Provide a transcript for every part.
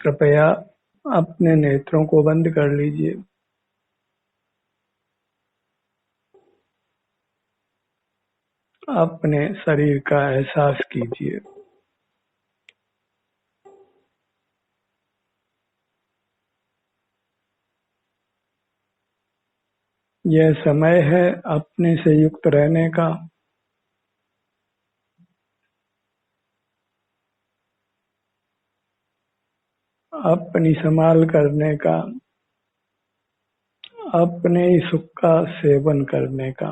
कृपया अपने नेत्रों को बंद कर लीजिए। अपने शरीर का एहसास कीजिए। यह समय है अपने से युक्त रहने का। अपनी संभाल करने का, अपने ही सुख का सेवन करने का।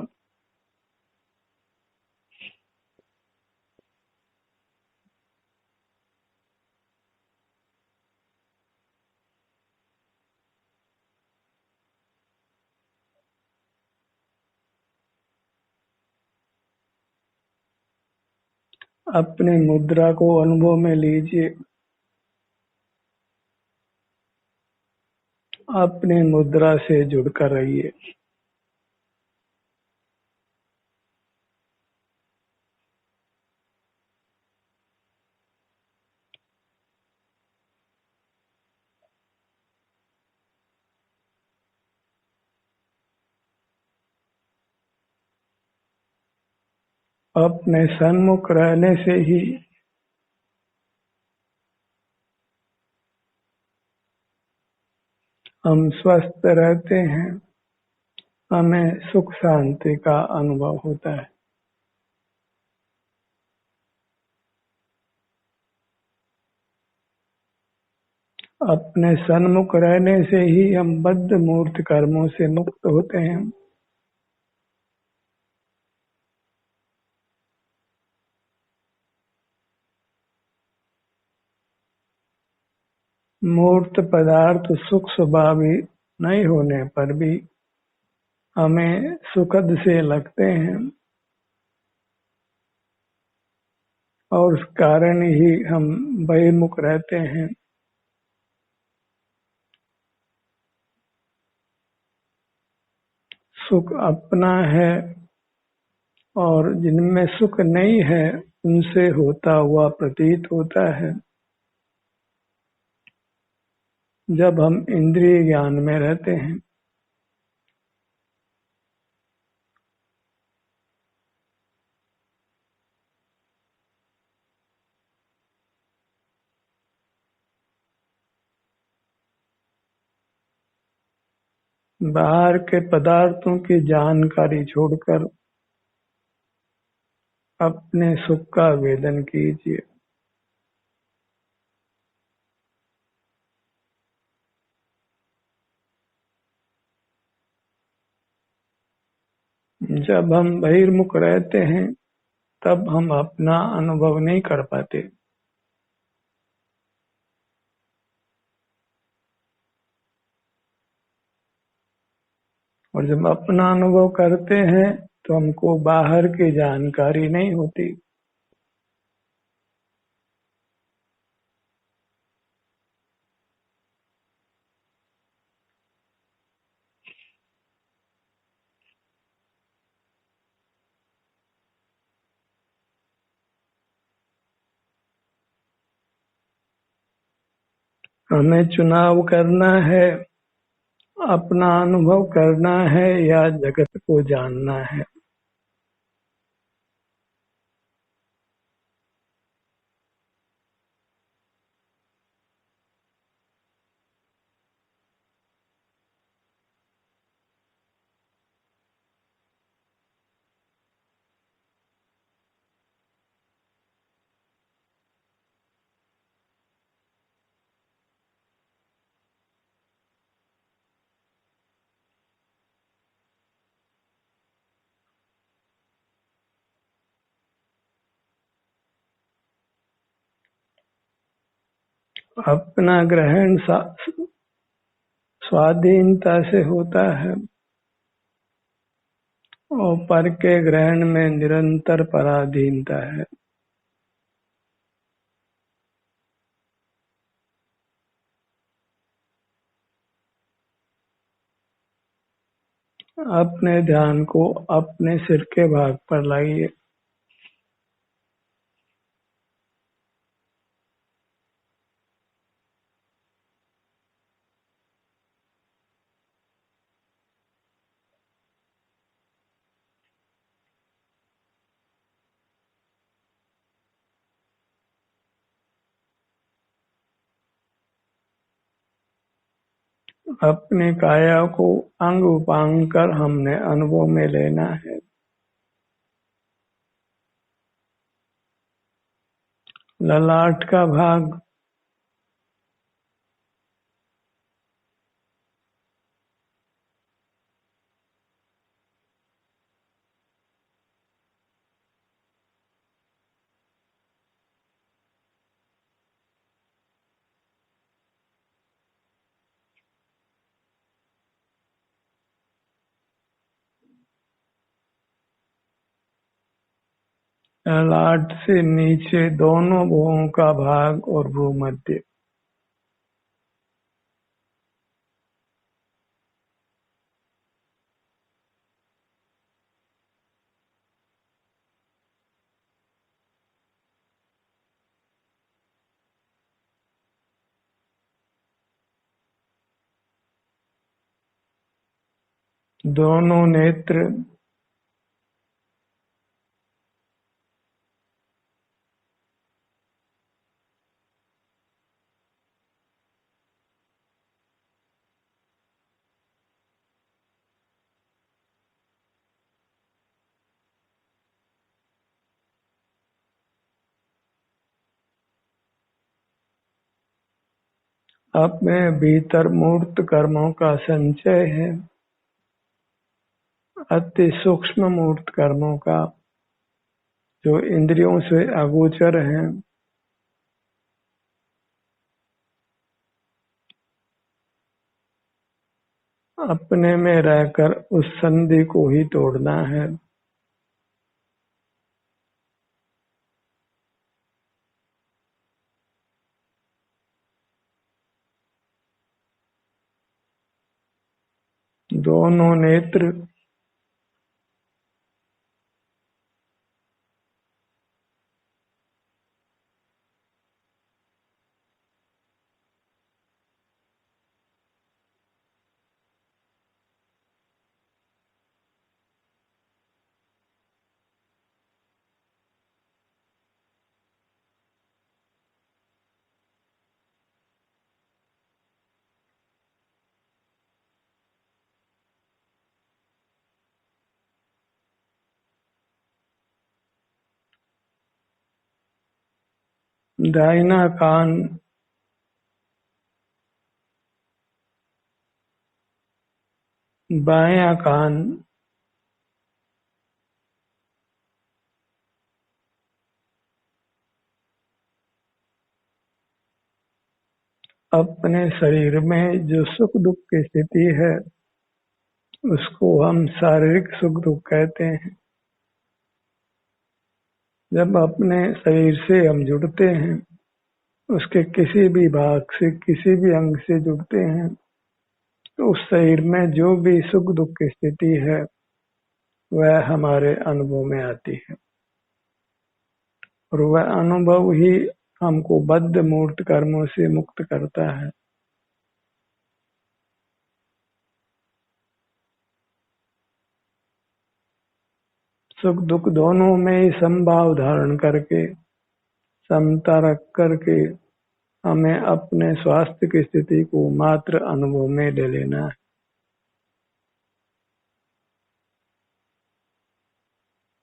अपने मुद्रा को अनुभव में लीजिए। अपने मुद्रा से जुड़कर रहिए। अपने सन्मुख रहने से ही हम स्वस्थ रहते हैं। हमें सुख शांति का अनुभव होता है। अपने सन्मुख रहने से ही हम बद्ध मूर्त कर्मों से मुक्त होते हैं। मूर्त पदार्थ सुख स्वभावी नहीं होने पर भी हमें सुखद से लगते हैं और उस कारण ही हम बहिर्मुख रहते हैं। सुख अपना है और जिनमें सुख नहीं है उनसे होता हुआ प्रतीत होता है। जब हम इंद्रिय ज्ञान में रहते हैं, बाहर के पदार्थों की जानकारी छोड़कर अपने सुख का वेदन कीजिए। जब हम बहिर्मुख रहते हैं तब हम अपना अनुभव नहीं कर पाते, और जब अपना अनुभव करते हैं तो हमको बाहर की जानकारी नहीं होती। हमें चुनाव करना है, अपना अनुभव करना है या जगत को जानना है। अपना ग्रहण स्वाधीनता से होता है और पर के ग्रहण में निरंतर पराधीनता है। अपने ध्यान को अपने सिर के भाग पर लाइए। अपनी काया को अंग उपांग कर हमने अनुभव में लेना है। ललाट का भाग ललाट से नीचे दोनों भुवों का भाग और भूमध्य। दोनों नेत्र अपने भीतर मूर्त कर्मों का संचय है, अति सूक्ष्म मूर्त कर्मों का, जो इंद्रियों से अगोचर हैं। अपने में रहकर उस संधि को ही तोड़ना है। दोनों नेत्र दाहिना कान बायां कान अपने शरीर में जो सुख दुख की स्थिति है उसको हम शारीरिक सुख दुख कहते हैं। जब अपने शरीर से हम जुड़ते हैं, उसके किसी भी भाग से किसी भी अंग से जुड़ते हैं, तो उस शरीर में जो भी सुख दुख की स्थिति है वह हमारे अनुभव में आती है, और वह अनुभव ही हमको बद्ध मूर्त कर्मों से मुक्त करता है। सुख दुख दोनों में ही समभाव धारण करके, समता रख करके हमें अपने स्वास्थ्य की स्थिति को मात्र अनुभव में ले लेना है।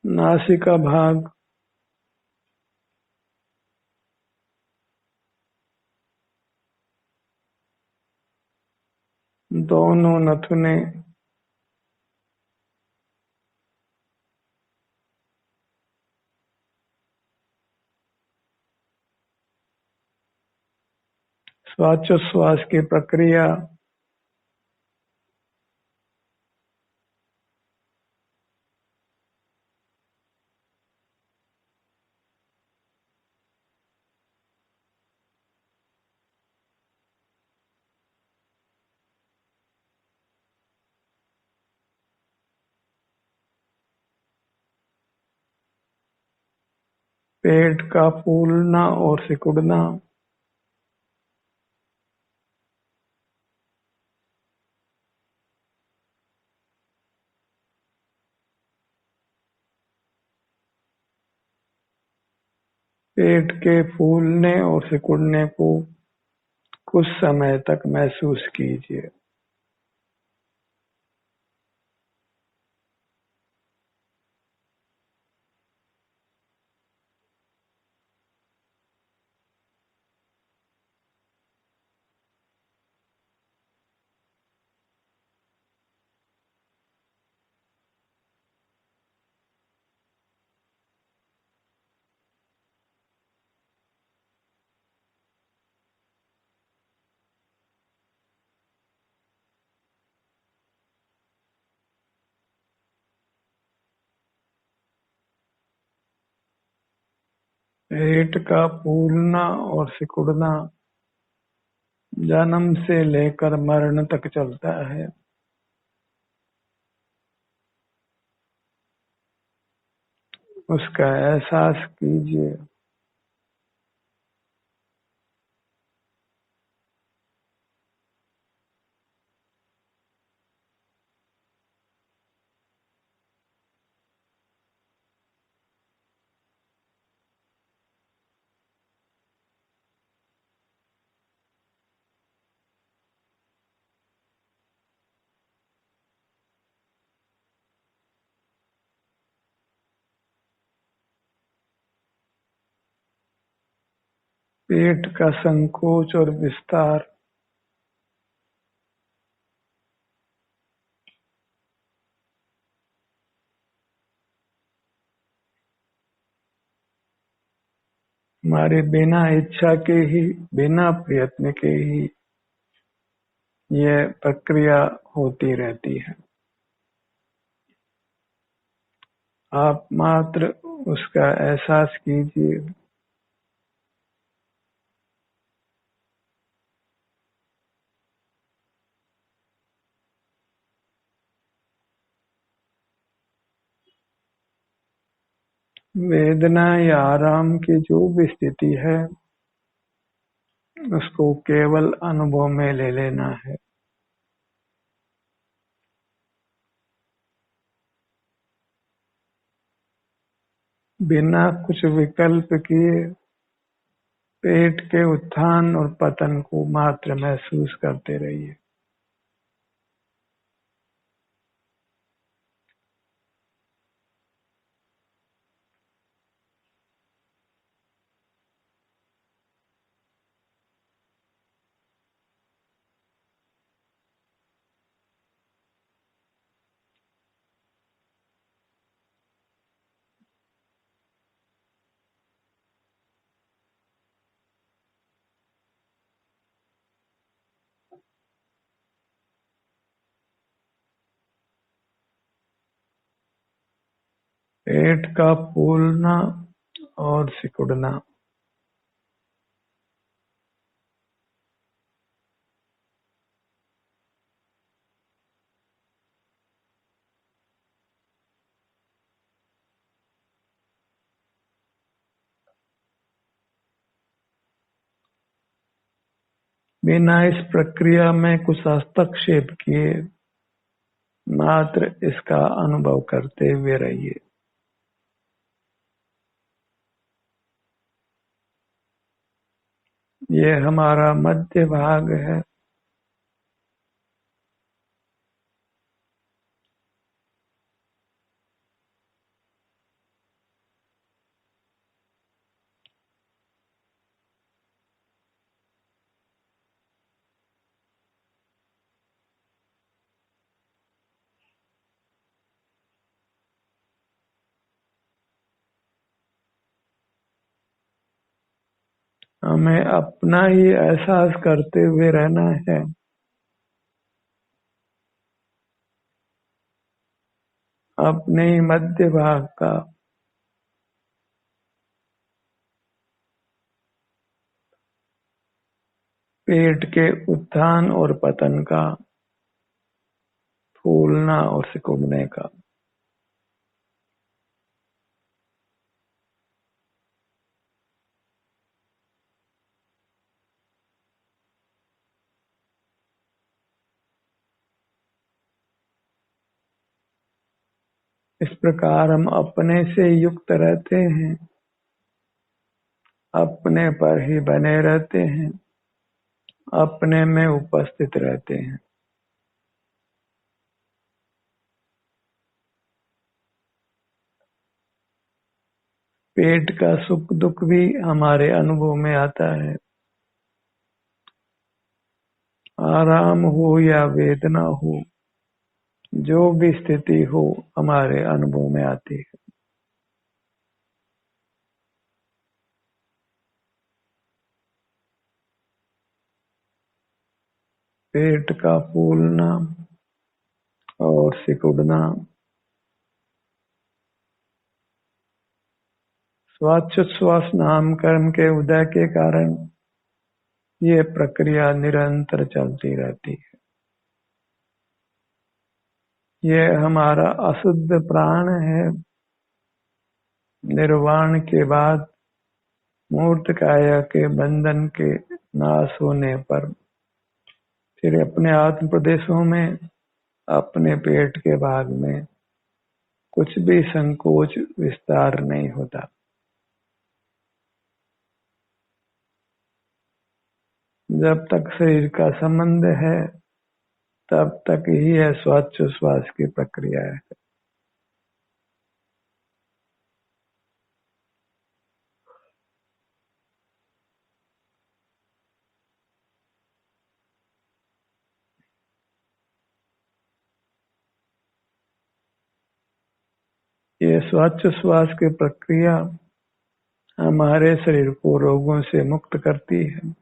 नासिका भाग दोनों नथुने श्वासोच्छ्वास की प्रक्रिया पेट का फूलना और सिकुड़ना, पेट के फूलने और सिकुड़ने को कुछ समय तक महसूस कीजिए। पेट का फूलना और सिकुड़ना जन्म से लेकर मरण तक चलता है। उसका एहसास कीजिए। पेट का संकोच और विस्तार, हमारे बिना इच्छा के ही, बिना प्रयत्न के ही यह प्रक्रिया होती रहती है। आप मात्र उसका एहसास कीजिए। वेदना या आराम की जो भी स्थिति है, उसको केवल अनुभव में ले लेना है। बिना कुछ विकल्प किए पेट के उत्थान और पतन को मात्र महसूस करते रहिए। पेट का फूलना और सिकुड़ना, बिना इस प्रक्रिया में कुछ हस्तक्षेप किए मात्र इसका अनुभव करते हुए रहिए। ये हमारा मध्य भाग है। हमें अपना ही एहसास करते हुए रहना है। अपने ही मध्य भाग का, पेट के उत्थान और पतन का, फूलना और सिकुड़ने का। इस प्रकार हम अपने से युक्त रहते हैं, अपने पर ही बने रहते हैं, अपने में उपस्थित रहते हैं। पेट का सुख दुख भी हमारे अनुभव में आता है। आराम हो या वेदना हो, जो भी स्थिति हो हमारे अनुभव में आती है। पेट का फूलना और सिकुड़ना श्वासोच्छ्वास नाम कर्म के उदय के कारण ये प्रक्रिया निरंतर चलती रहती है। ये हमारा अशुद्ध प्राण है। निर्वाण के बाद मूर्त काया के बंधन के नाश होने पर फिर अपने आत्म प्रदेशों में, अपने पेट के भाग में कुछ भी संकोच विस्तार नहीं होता। जब तक शरीर का संबंध है तब तक ही यह श्वासोच्छ्वास की प्रक्रिया है। ये श्वासोच्छ्वास की प्रक्रिया हमारे शरीर को रोगों से मुक्त करती है।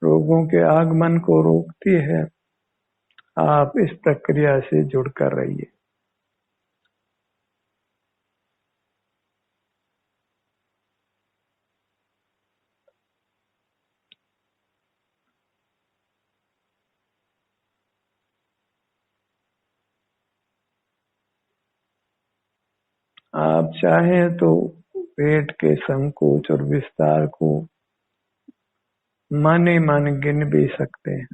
रोगों के आगमन को रोकती है। आप इस प्रक्रिया से जुड़कर रहिए। आप चाहें तो पेट के संकोच और विस्तार को मन ही मन गिन भी सकते हैं।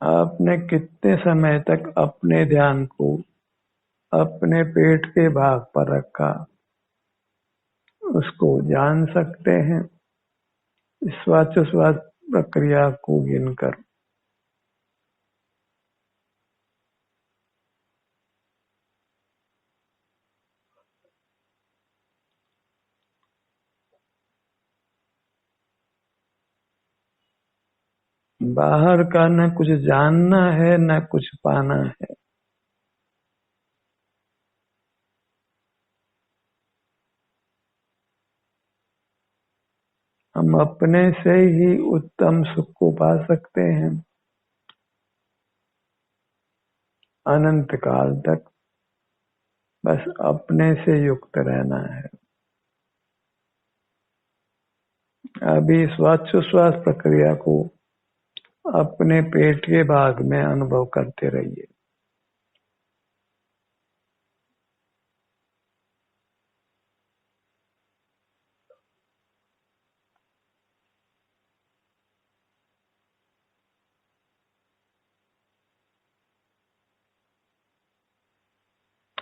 आपने कितने समय तक अपने ध्यान को अपने पेट के भाग पर रखा, उसको जान सकते हैं श्वासोच्छ्वास प्रक्रिया को गिनकर। बाहर का न कुछ जानना है न कुछ पाना है। हम अपने से ही उत्तम सुख को पा सकते हैं अनंत काल तक। बस अपने से युक्त रहना है। अभी श्वासोच्छ्वास प्रक्रिया को अपने पेट के भाग में अनुभव करते रहिए।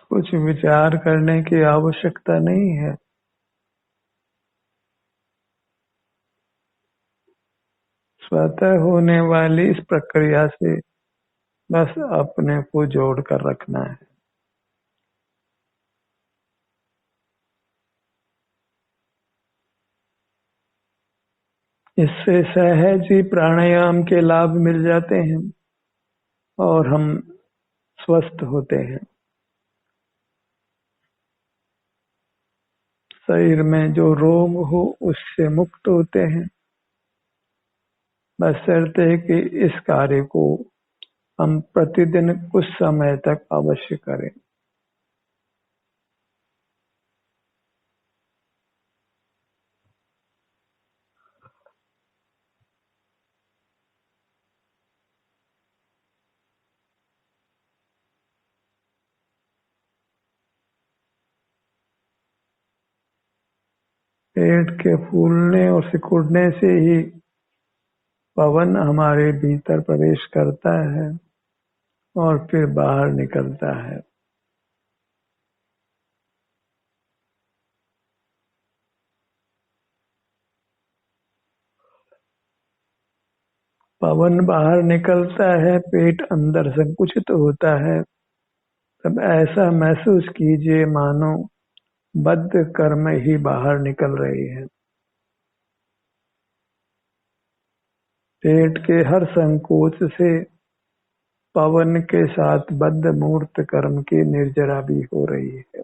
कुछ विचार करने की आवश्यकता नहीं है। स्वतः होने वाली इस प्रक्रिया से बस अपने को जोड़कर रखना है। इससे सहज ही प्राणायाम के लाभ मिल जाते हैं और हम स्वस्थ होते हैं। शरीर में जो रोग हो उससे मुक्त होते हैं। बशर्ते कि इस कार्य को हम प्रतिदिन कुछ समय तक अवश्य करें। पेट के फूलने और सिकुड़ने से ही पवन हमारे भीतर प्रवेश करता है और फिर बाहर निकलता है। पवन बाहर निकलता है, पेट अंदर संकुचित होता है। तब ऐसा महसूस कीजिए मानो बद्ध कर्म ही बाहर निकल रही है। पेट के हर संकोच से पवन के साथ बद्ध मूर्त कर्म की निर्जरा भी हो रही है।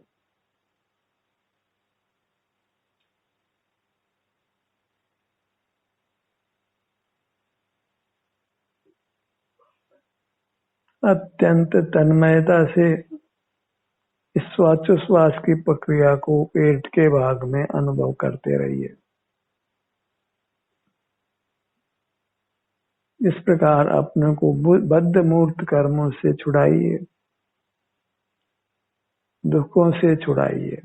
अत्यंत तन्मयता से इस श्वासोच्छ्वास की प्रक्रिया को पेट के भाग में अनुभव करते रहिए। इस प्रकार अपने को बद्ध मूर्त कर्मों से छुड़ाइए, दुखों से छुड़ाइए।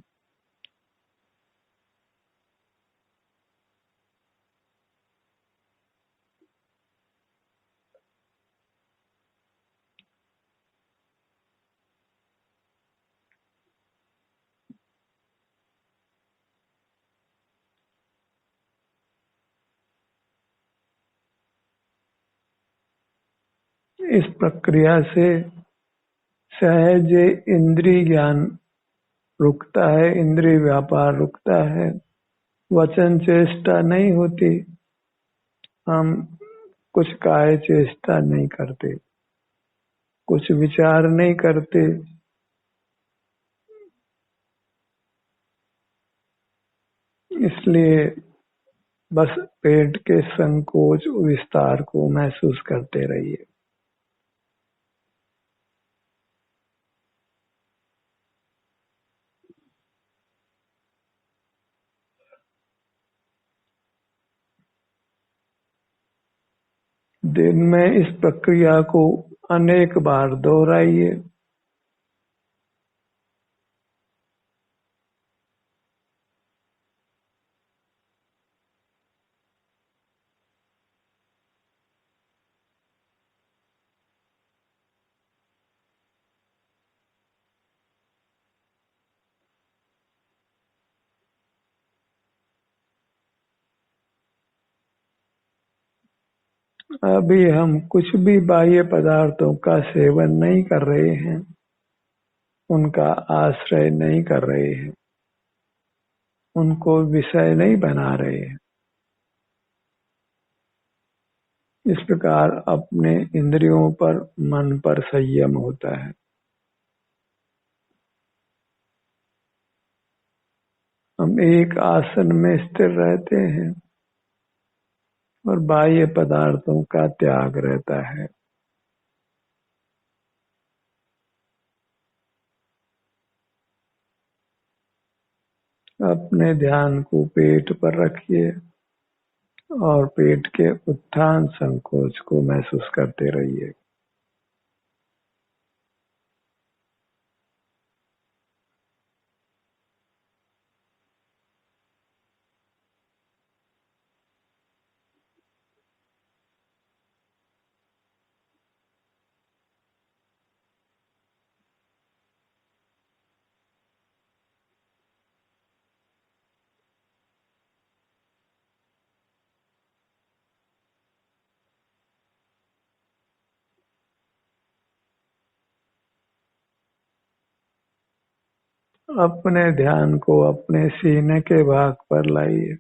इस प्रक्रिया से सहज इंद्रिय ज्ञान रुकता है, इंद्रिय व्यापार रुकता है, वचन चेष्टा नहीं होती, हम कुछ काय चेष्टा नहीं करते, कुछ विचार नहीं करते। इसलिए बस पेट के संकोच विस्तार को महसूस करते रहिए। दिन में इस प्रक्रिया को अनेक बार दोहराइए। अभी हम कुछ भी बाह्य पदार्थों का सेवन नहीं कर रहे हैं, उनका आश्रय नहीं कर रहे हैं, उनको विषय नहीं बना रहे हैं। इस प्रकार अपने इंद्रियों पर, मन पर संयम होता है। हम एक आसन में स्थिर रहते हैं और बाह्य पदार्थों का त्याग रहता है। अपने ध्यान को पेट पर रखिए और पेट के उत्थान संकोच को महसूस करते रहिए। अपने ध्यान को अपने सीने के भाग पर लाइए।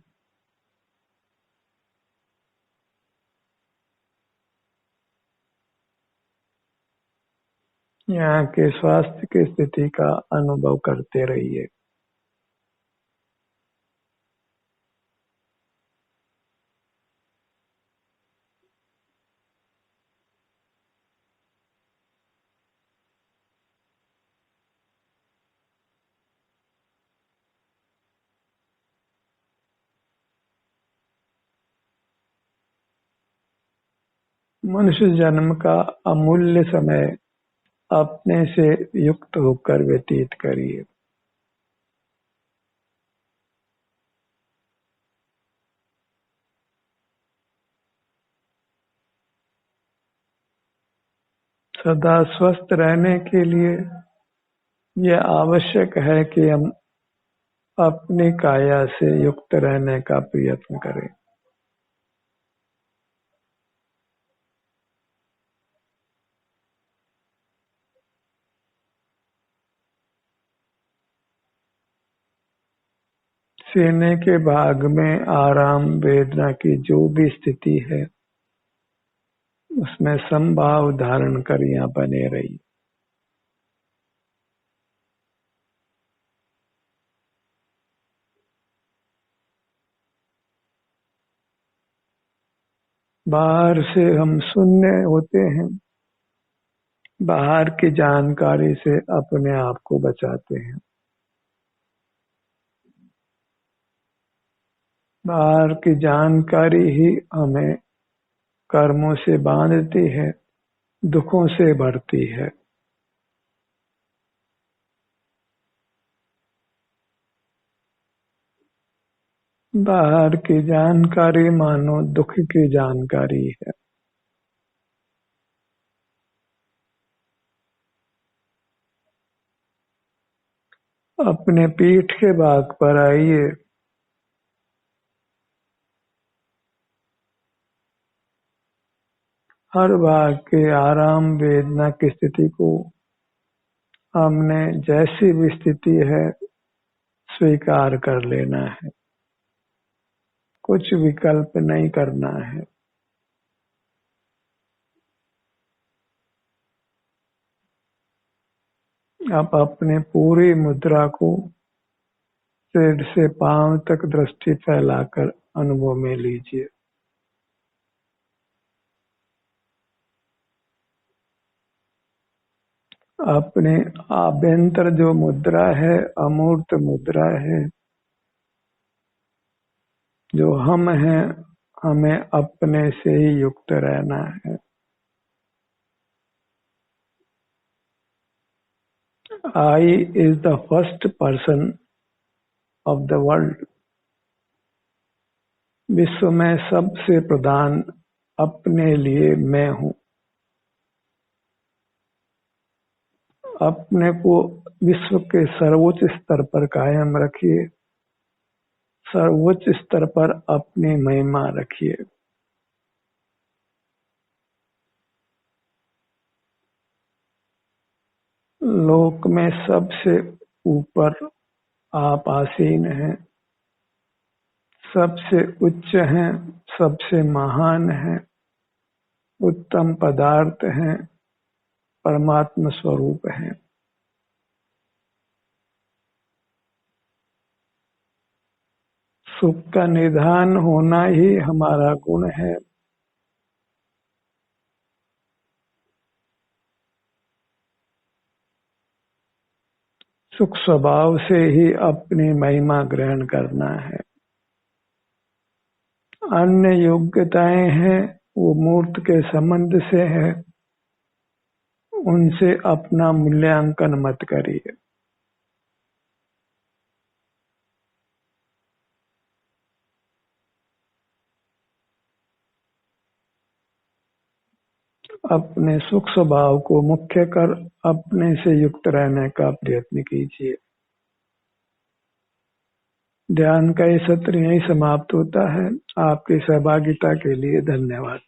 यहाँ के स्वास्थ्य की स्थिति का अनुभव करते रहिए। मनुष्य जन्म का अमूल्य समय अपने से युक्त होकर व्यतीत करिए। सदा स्वस्थ रहने के लिए यह आवश्यक है कि हम अपनी काया से युक्त रहने का प्रयत्न करें। सीने के भाग में आराम वेदना की जो भी स्थिति है, उसमें समभाव धारण कर यहाँ बने रहिए। बाहर से हम शून्य होते हैं, बाहर की जानकारी से अपने आप को बचाते हैं। बाहर की जानकारी ही हमें कर्मों से बांधती है, दुखों से भरती है। बाहर की जानकारी मानो दुख की जानकारी है। अपने पीठ के भाग पर आइए। हर भाग के आराम वेदना की स्थिति को हमने जैसी भी स्थिति है स्वीकार कर लेना है, कुछ विकल्प नहीं करना है। आप अपने पूरी मुद्रा को सिर से पांव तक दृष्टि फैलाकर अनुभव में लीजिए। अपने आभ्यंतर जो मुद्रा है, अमूर्त मुद्रा है, जो हम हैं, हमें अपने से ही युक्त रहना है। I is the first person of the world। विश्व में सबसे प्रधान अपने लिए मैं हूँ। अपने को विश्व के सर्वोच्च स्तर पर कायम रखिए, सर्वोच्च स्तर पर अपनी महिमा रखिए। लोक में सबसे ऊपर आप आसीन हैं, सबसे उच्च हैं, सबसे महान हैं, उत्तम पदार्थ हैं, परमात्मा स्वरूप हैं। सुख का निधान होना ही हमारा गुण है। सुख स्वभाव से ही अपनी महिमा ग्रहण करना है। अन्य योग्यताएं हैं वो मूर्त के संबंध से है, उनसे अपना मूल्यांकन मत करिए। अपने सुख स्वभाव को मुख्य कर अपने से युक्त रहने का प्रयत्न कीजिए। ध्यान का ये सत्र यहीं समाप्त होता है। आपकी सहभागिता के लिए धन्यवाद।